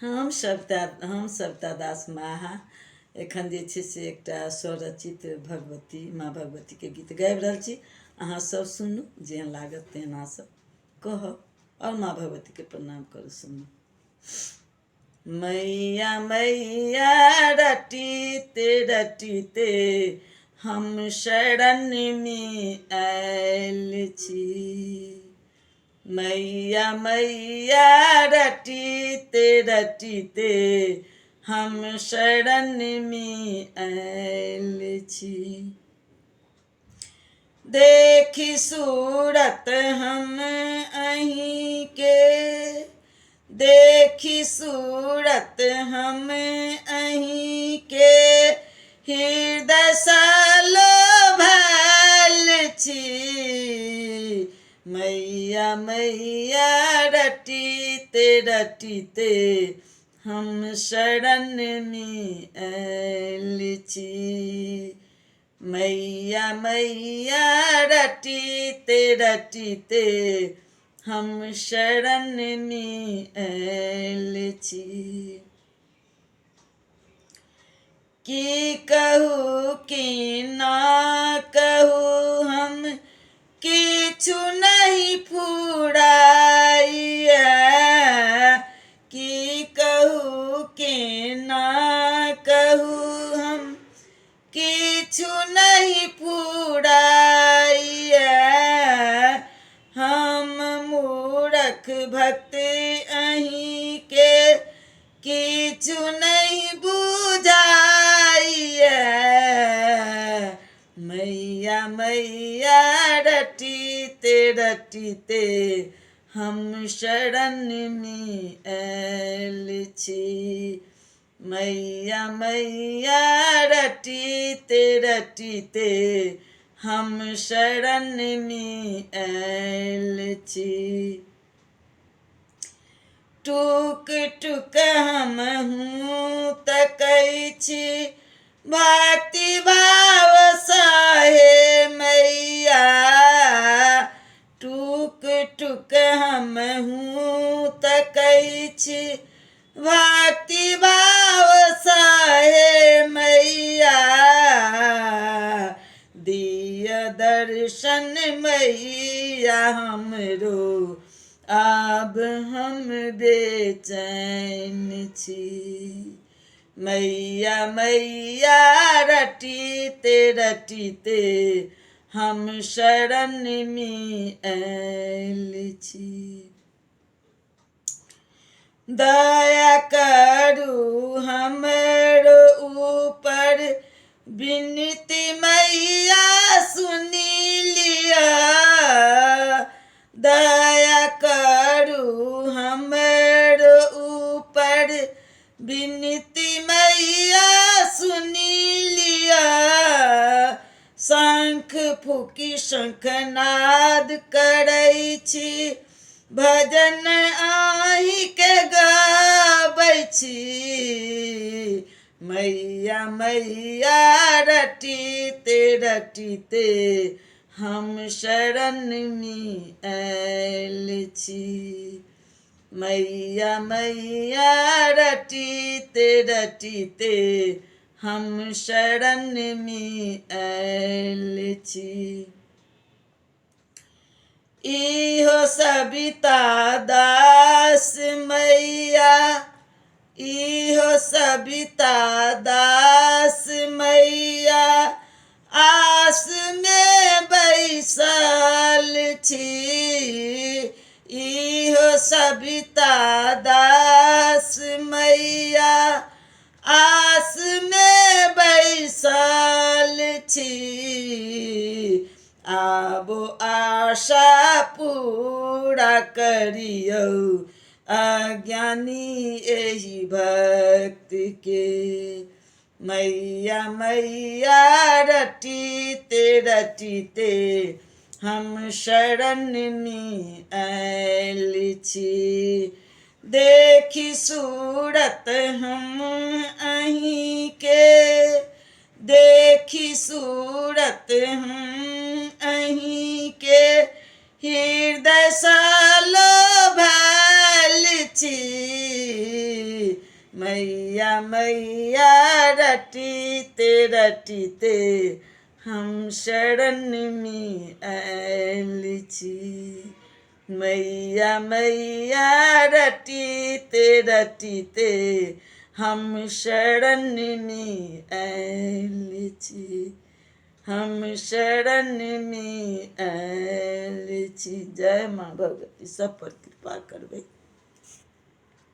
हम सविता दास माहा एखन जे छै से एकटा स्वरचित भगवती माँ भगवती के गीत गाबि रहल छी। अहाँ सब सुनू, जेहन लागत तेहन अहाँ सब कहब और माँ भगवती के प्रणाम करू। सुनू। मैया मैया रटीते रटीते हम शरण में आयल छी। मैया मैया रटीते रटीते हम शरण में आयल छी। देखी सूरत हम अहीं के, देखी सूरत हम अहीं के हृदय सालो भैल छी। मैया मैया रटीते रटीते हम शरण में आयल छी। मैया मैया रटीते रटीते हम शरण में आयल छी। की कहू कि ना कहू हम किछु नहीं फुराइया। की कहू कि ना कहू हम किछु नहीं फुराइया। हम मूर्ख भक्त अहीं के किछु नहीं बुझाइया। मैया मैया रटीते रटीते हम शरण में आयल छी। मैया मैया रटीते रटीते हम शरण में आयल छी। टुक टुक हम हूँ तकै छी भक्ति भाव सहे मैया। टुक टुक हम हूँ तकै छी भक्ति भाव सहे मैया। दिय दर्शन मैया हमरो अब हम बेचैन छी। मैया मैया रटीते रटीते हम शरण में आयल छी। दया करू हमरो ऊपर विनती मैया सुनी लिया। दया करू हमरो ऊपर विनती मैया सुनी लिया। शंख फूकी शंखनाद करै छी भजन आहि के गाबै छी। मैया मैया रटीते रटीते हम शरण में आयल छी। मैया मैया रटीते रटीते हम शरण में आयल छी। इहो सविता दास मैया, इहो सविता दास मैया आस में बैसल छी। इहो सविता दास मैया आस में बैसल छी। आबो आशा पूरा करियौ अज्ञानी एहि भक्त के। मैया मैया रटीते रटीते हम शरण में आयल छी। देखी सूरत हम अहीं के, देखी सूरत हम अहीं के हृदय सालो भैल छी। मैया मैया रटीते रटीते हम शरण में आयल छी। मैया मैया रटीते रटीते हम शरण में आयल छी। हम शरण में आयल छी। जय माँ भगवती, सब पर कृपा करबै।